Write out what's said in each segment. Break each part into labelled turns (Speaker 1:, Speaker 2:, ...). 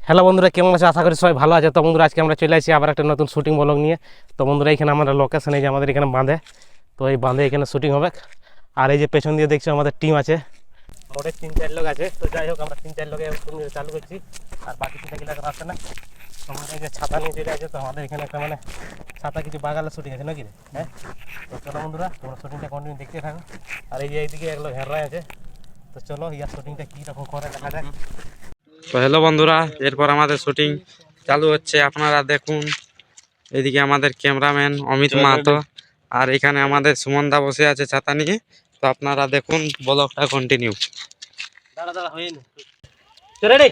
Speaker 1: Hello বন্ধুরা, কেমন আছে? আশা করি সবাই ভালো আছে। তো বন্ধুরা, আজকে আমরা চলে আসি আবার একটা নতুন শুটিং ব্লগ নিয়ে। তো বন্ধুরা, এখানে আমাদের লোকেশন, এই যে আমাদের এখানে বাঁধে, তো এই বাঁধে এখানে শুটিং হবে। আর এই যে পেছন দিয়ে দেখছি আমাদের টিম আছে, মোটে 3-4 লোক আছে। তো যাই হোক, আমরা 3-4 লোকে চালু করছি, আর বাকি 3 লোক আসছে না। আমাদের এই যে ছাতা নিয়ে চলে আছে, তো আমাদের এখানে একটা মানে ছাতা কিছু বাগালে শুটিং আছে নাকি রে? হ্যাঁ, তো চলো বন্ধুরা, তোমরা শুটিংটা কন্টিনিউ দেখতে থাকো। আর এই যে এইদিকে এগুলো ঘেররাই আছে, তো চলো ইয়ার শুটিংটা কীরকম করে দেখা যায়।
Speaker 2: তো হ্যালো বন্ধুরা, এরপর আমাদের শুটিং চালু হচ্ছে। আপনারা দেখুন, এদিকে আমাদের ক্যামেরাম্যান অমিত মাহাতো, আর এখানে আমাদের সুমন দা বসে আছে ছাতা নিয়ে। তো আপনারা দেখুন, ব্লগটা কন্টিনিউ।
Speaker 1: দাঁড়া দাঁড়া, হয়নি চলে রে।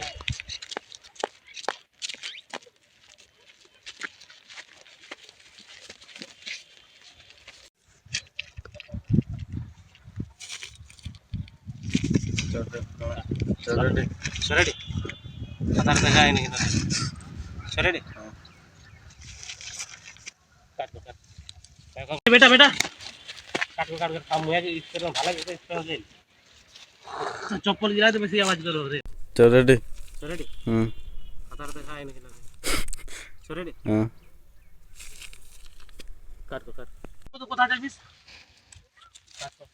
Speaker 1: সরেডি কথার দেখা হয়নি কিন্তু সরেডি কাটবো কাট বেটা বেটা কাটবো কাটবো কাম হয়ে গেছে ভালো গেছে চলে চপ্পল গিরা তো বেশি আওয়াজ করো রে।
Speaker 2: রেডি?
Speaker 1: সরেডি কথার দেখা হয়নি কিন্তু সরেডি কাটবো কাট তো কোথা যাচ্ছিস? কাটবো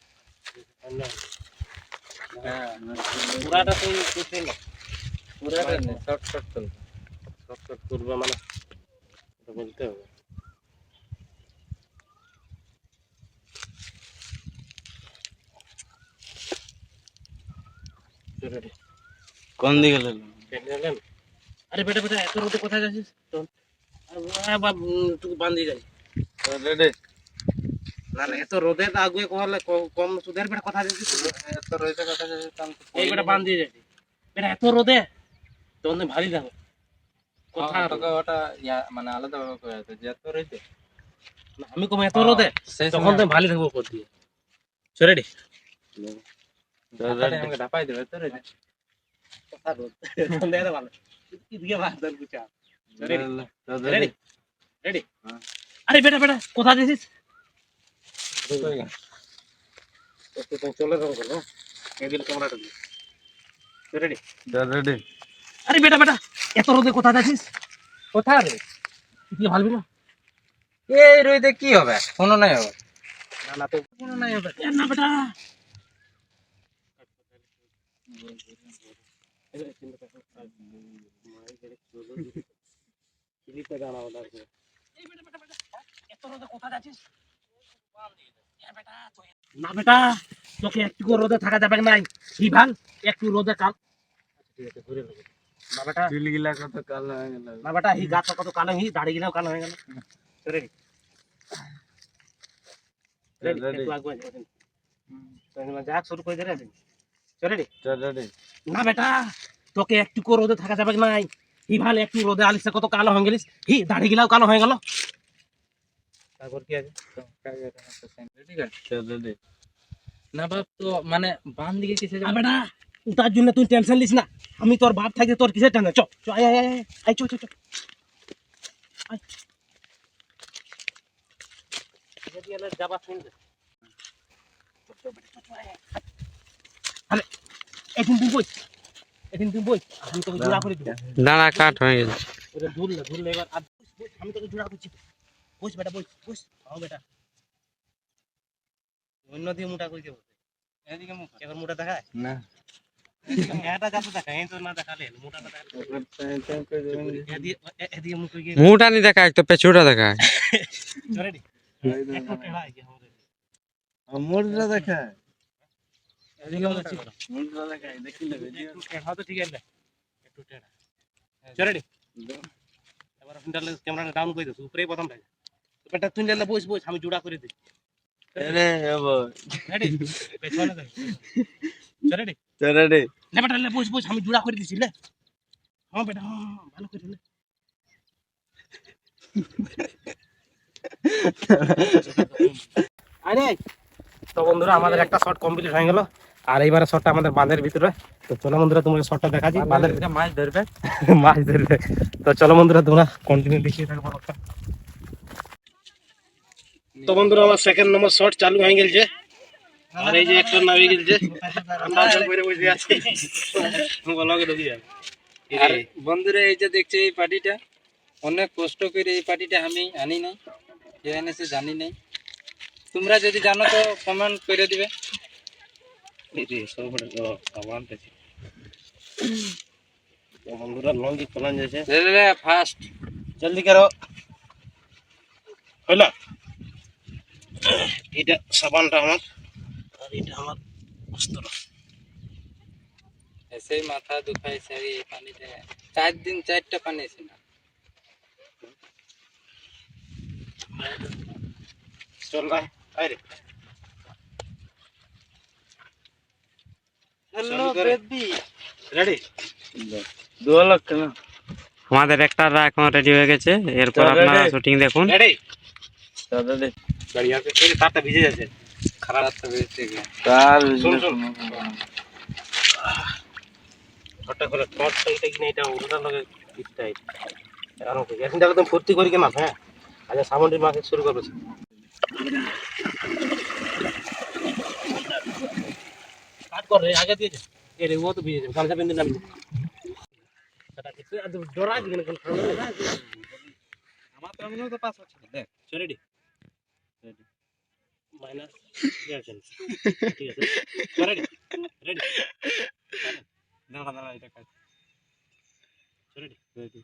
Speaker 1: পুরাটা তুই করতে না, পুরাটা না, শর্ট শর্ট চল, শর্ট শর্ট করবে মানে এটা বলতে হবে।
Speaker 2: কোন দিকে গেলেন?
Speaker 1: আরে বেটা বেটা, এত রোদে কোথায় যাচ্ছিস? চল তুই বান্ধি যাই
Speaker 2: রেডি?
Speaker 1: না না, এত রোদে তো আগুয়ে কোহালে কম সুদের বেটা কথা যাচ্ছিস,
Speaker 2: এত রইতে কথা যাচ্ছে
Speaker 1: এই বেটা বান্ধি যাচ্ছিস বেটা এত রোদে তখন ভারী দেখো কথা।
Speaker 2: তোকে ওটা মানে আলাদা ভাবে করা আছে যে এত রইতে।
Speaker 1: আমি কম এত রোদে তখন তো ভারী থাকবো উপর দিয়ে। চলেডি
Speaker 2: আমাকে ঢাপাই দেবে তো রইতে।
Speaker 1: কথা রোদ দেখে ভালো এদিকে বাঁধার বুঝা। Ready ready? আরে বেটা বেটা কোথা যাচ্ছিস? চলে যাবো কেন এদিকে ক্যামেরাটা দিয়ে। Ready
Speaker 2: ready?
Speaker 1: আরে বেটা বেটা, এত রোদে কোথা যাচ্ছিস?
Speaker 2: কোথায় রে?
Speaker 1: কি ভালবি না?
Speaker 2: এই রইতে কি হবে? কোনো নাই হবে।
Speaker 1: না না, তো কোনো নাই হবে না বেটা। না বেটা, তোকে একটু রোদে থাকা যাবে নাই। কি ভাল একটু রোদে কাল না বেটা,
Speaker 2: চুলগিলা কত কালো হয়ে গেল।
Speaker 1: না বেটা, হি গাছ কত কালো, হি দাড়ি গিলাও কালো হয়ে গেল। রেডি রেডি একটু আগুয়া যাক শুরু করে দে রেডি। Ready
Speaker 2: ready?
Speaker 1: না বেটা, তোকে একটু রোদে থাকা যাবে নাই। হি ভাল একটু রোদে আলিসে কত কালো হয়ে গেলিস, হি দাড়ি গিলাও কালো হয়ে গেল। তারপর কি আছে?
Speaker 2: রেডি? না বাপ, তো মানে বাম দিকে কিসে
Speaker 1: আ বেটা, ওটার জন্য তুই টেনশন লিস না। আমি তোর বাপ থাকি, তোর কিসের টেনশন? চ চ আয় আয় আয় আয় চ চ চ আয় যদি এলে যাবা শুনতে। আরে এখন তুই বই, এখন তুই বই, আমি তোকে জোড়া করে দিব।
Speaker 2: দাঁড়া, কাট হয়ে গেছে।
Speaker 1: ওটা ধুললে ধুললে এবার আর বইস, আমি তোকে জোড়া করছি। বইস বেটা বইস বইস, হ্যাঁ বেটা অন্য দিয়ে মোটা করে দেবো। এদিকে মুখ এবার মোটা দেখায়
Speaker 2: না,
Speaker 1: এটা যাতে দেখা এই তো না দেখালে মোটাটা দেখালে এদিকে মুখ গিয়ে
Speaker 2: মুটা নি দেখা, একটা পেছুটা দেখা।
Speaker 1: রেডি একটু টেড়া আই আমাদের
Speaker 2: মুটা দেখা,
Speaker 1: এদিকে বলছি
Speaker 2: মুটা দেখা দেখিলে
Speaker 1: একটু টেড়া তো ঠিক আছে, একটু টেড়া। রেডি এবার ফিল্টারলে ক্যামেরাটা ডাউন করে দিস, উপরেই প্রথম থাকে। বেটা তুই নিলে বইস বইস, আমি জোড়া করে দিই।
Speaker 2: আরে বাবা,
Speaker 1: রেডি পেছনে দেখ। Ready
Speaker 2: ready?
Speaker 1: লে বেটা লে বইস বইস, আমি জোড়া করে দিছি লে। হ্যাঁ বেটা হ্যাঁ, ভালো করে লে। আরে তো বন্ধুরা, আমাদের একটা শট কমপ্লিট হয়ে গেল, আর এইবারে শটটা আমাদের বাঁধের ভিতরে। তো চলো বন্ধুরা, তোমাকে শটটা দেখাচ্ছি। বাঁধের
Speaker 2: মাছ ধরবে,
Speaker 1: মাছ ধরবে। তো চলো বন্ধুরা, তোমরা কন্টিনিউ দেখিয়ে থাকো। তো বন্ধুরা, আমার সেকেন্ড নম্বর শট চালু হয়ে গেছে, আর এই যে একটা নামে গেছে, আমরা বসে আছি বলকে ঢুকি যাবে।
Speaker 3: আর বন্ধুরা এই যে দেখছে এই পার্টিটা অনেক কষ্ট করে এই পার্টিটা আমি আনি নাই, কে এনেছে জানি নাই। তোমরা যদি জানো তো কমেন্ট করে দিবে।
Speaker 1: বন্ধুরা লঙ্গি খোলান যাচ্ছে,
Speaker 3: ফার্স্ট
Speaker 1: জলদি করো। হইলো, এটা সাবানটা আমার আর এটা আমার অস্ত্র।
Speaker 3: এসেই মাথা দুখাইছে এই পানিতে, 4 দিন 4টা পানি আছে না।
Speaker 1: চল ভাই, আরে
Speaker 3: হ্যালো বেবি,
Speaker 1: রেডি?
Speaker 2: আমাদের একটা এখন রেডি হয়ে গেছে, এরপর
Speaker 1: চল,
Speaker 2: আপনারা
Speaker 1: ready?
Speaker 2: শুটিং দেখুন।
Speaker 1: রেডি? গাড়ি আছে, এই তারটা ভিজে যাচ্ছে।
Speaker 3: খারাপ তো বেশি গেছে।
Speaker 1: শুন শুন, ঠোঁটটা করে ঠোঁটটা এটা কিনে এটা ওটার লগে ইটাই আর ওকে এখন একদম ফুর্তি করি কেন। হ্যাঁ, আচ্ছা সামনের মাকে শুরু করবে। কাট কর রে, আগে দিয়ে এ রে, ও তো ভিজে যাবে, গামছা পিন দিন আমি সেটা কিছু আর ডরা দিন কোন
Speaker 3: আমার তো মনে তো পাস হচ্ছে দেখ।
Speaker 1: রেডি? রেডি মাইনাস রিঅ্যাকশন, ঠিক আছে রেডি? রেডি?
Speaker 3: দাঁড়া দাঁড়া এটা কাজ।
Speaker 1: রেডি? রেডি।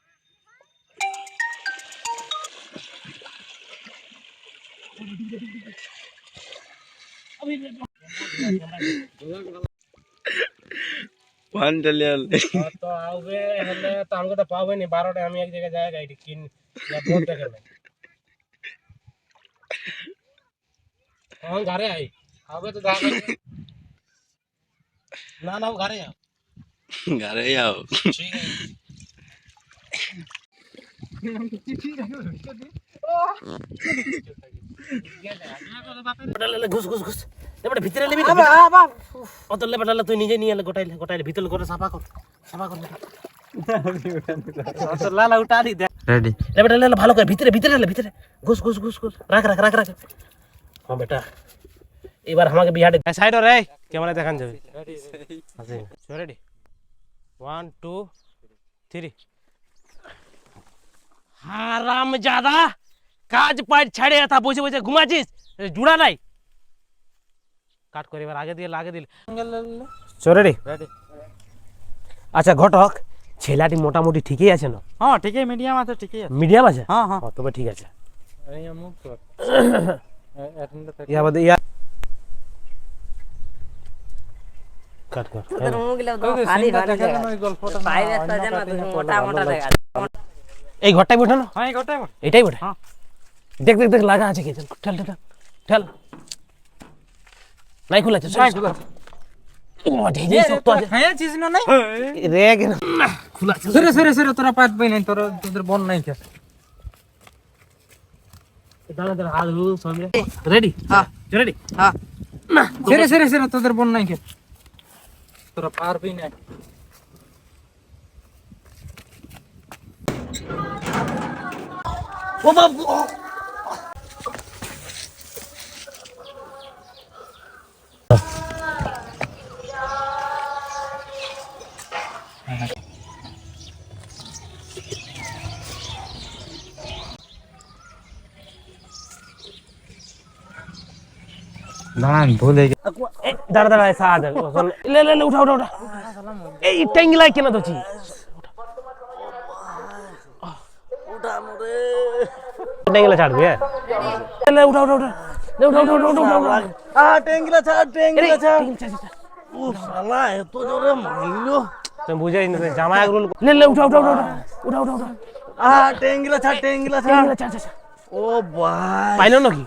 Speaker 1: তো আউবে হলে তো আমাকে তো পাবে নি 12টা, আমি এক জায়গায় জায়গা গাইডি কিন या बोल দেখে না हम घरे आई आवे तो दागा ना ना घरे आओ ठीक है ঘুষ ঘুষ ঘুষ এবারে ভিতরে নিবি না অত লে বেটালে তুই নিজে নিয়ে গোটাইলে গোটাইলে ভিতরে করে সাফা কর তো লালা উঠা দি দে
Speaker 2: রেডি?
Speaker 1: লে বেটা লে ভালো করে ভিতরে ভিতরে লে ভিতরে ঘুষ ঘুষ ঘুষ ঘুষ রাখ রাখ রাখ রাখ হ্যাঁ বেটা এবার আমাকে বিহারে সাইড রে ক্যামেরা দেখান যাবে আছে রেডি 1 2 3 হারাম জাদা কাজ পাইট ছাড়ে তা বসে বসে ঘুমাছিস জুড়া নাই কাট করে এবার আগে দিয়ে লাগে দিল রেডি
Speaker 3: রেডি?
Speaker 1: আচ্ছা ঘটক ছেলেটি মোটামুটি ঠিকই আছে না?
Speaker 3: হ্যাঁ ঠিকই, মিডিয়াম আছে, ঠিকই আছে।
Speaker 1: মিডিয়াম আছে?
Speaker 3: হ্যাঁ হ্যাঁ,
Speaker 1: তবে ঠিক আছে।
Speaker 3: এই মুখ তো এটন্ডে থাকে।
Speaker 1: ইয়া বাদে ইয়া কাট কর
Speaker 4: তোদের মুখগুলো তো খালি ভালো জায়গা।
Speaker 3: ওই গল্পটা
Speaker 4: বাইরে তো জানো তো মোটা মোটা জায়গা।
Speaker 1: এই ঘরটাই বসে না?
Speaker 3: হ্যাঁ গোটাই বল।
Speaker 1: এটাই বটে।
Speaker 3: হ্যাঁ।
Speaker 1: দেখ দেখ দেখ লাগা আছে কি ঠেল ঠেল ঠেল নাই খোলা আছে
Speaker 3: নাই খোলা।
Speaker 1: ও ঢেজি শক্ত আছে
Speaker 3: খাইছিস না নাই?
Speaker 1: রে কেন খোলা আছে
Speaker 3: সরে সরে সরে, তোরা পাত পাই নাই, তোদের বল নাই কে?
Speaker 1: দাঁড়া দাঁড়া হাত রুল সবে রেডি?
Speaker 4: হ্যাঁ
Speaker 1: রেডি?
Speaker 4: হ্যাঁ,
Speaker 3: সরে সরে সরে, তোদের বল নাই কে? তোরা পারবি না।
Speaker 1: ও বাবু
Speaker 3: না ভুলে গেছি।
Speaker 1: দাঁড়া দাঁড়া ऐसा आ जा ले ले ले उठा उठा उठा ए टेंगला केना दची उठा मोरे टेंगला छाड़ बे ले उठा उठा उठा ले उठा उठा उठा उठा आ टेंगला छाड़ ओ साला है तो जोरे माइलो तुम बुझे इन जामा एक रोल ले ले उठा उठा उठा उठा उठा उठा आ टेंगला छाड़ ओ भाई पाइलो ना की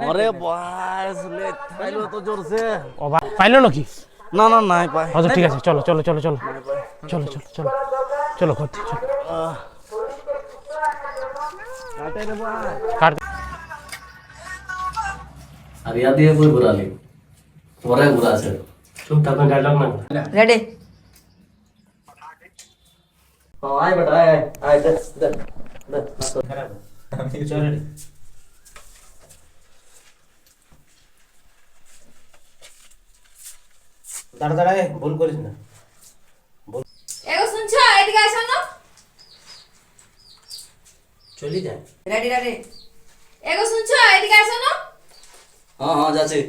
Speaker 1: अरे बस ले पाइलो तो जोर से ओ भाई पाइलो ना की ना ना नहीं पाए हाँ तो ठीक है चलो चलो चलो चलो चलो चलो चलो चलो खोद चलो काटे रे भाई काट
Speaker 5: हरिया दिए कोई बुरा नहीं मोरे बुरा से
Speaker 1: चुप था तो डायलॉग ना
Speaker 4: रेडी?
Speaker 5: हाँ आए बेटा आए आए दे दे दे
Speaker 1: चल रेडी দাঁড়া দাঁড়া ভুল করিস না
Speaker 6: এগো শুনছো এদিকে আসো না।
Speaker 5: চলি যায়।
Speaker 4: রেডি রেডি
Speaker 6: এগো শুনছো, এদিকে আসো না।
Speaker 5: হ্যাঁ হ্যাঁ যাচ্ছে।